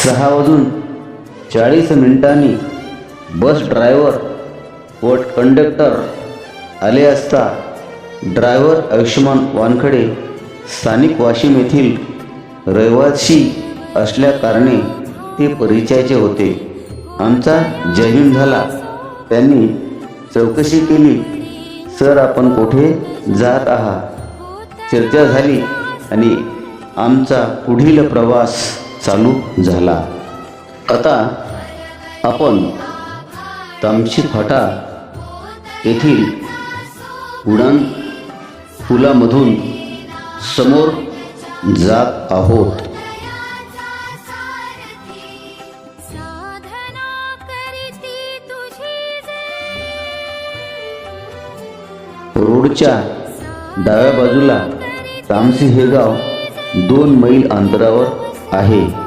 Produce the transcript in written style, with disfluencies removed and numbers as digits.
6:40 bus driver व conductor आले असता ड्रायव्हर आयुष्यमान वानखडे स्थानिक वाशिम येथील रहिवासी असल्याकारणे ते परिचयाचे होते. आमचा जय भीम झाला. त्यांनी चौकशी केली, सर आपण कुठे जात आहात? चर्चा झाली आणि आमचा पुढील प्रवास चालू झाला. आता आपण तामशी फाटा येथील उडान पुलामधून समोर जात आहोत. रोडच्या डाव्या बाजूला तामसी हे गाव 2 मैल अंतरावर आहे.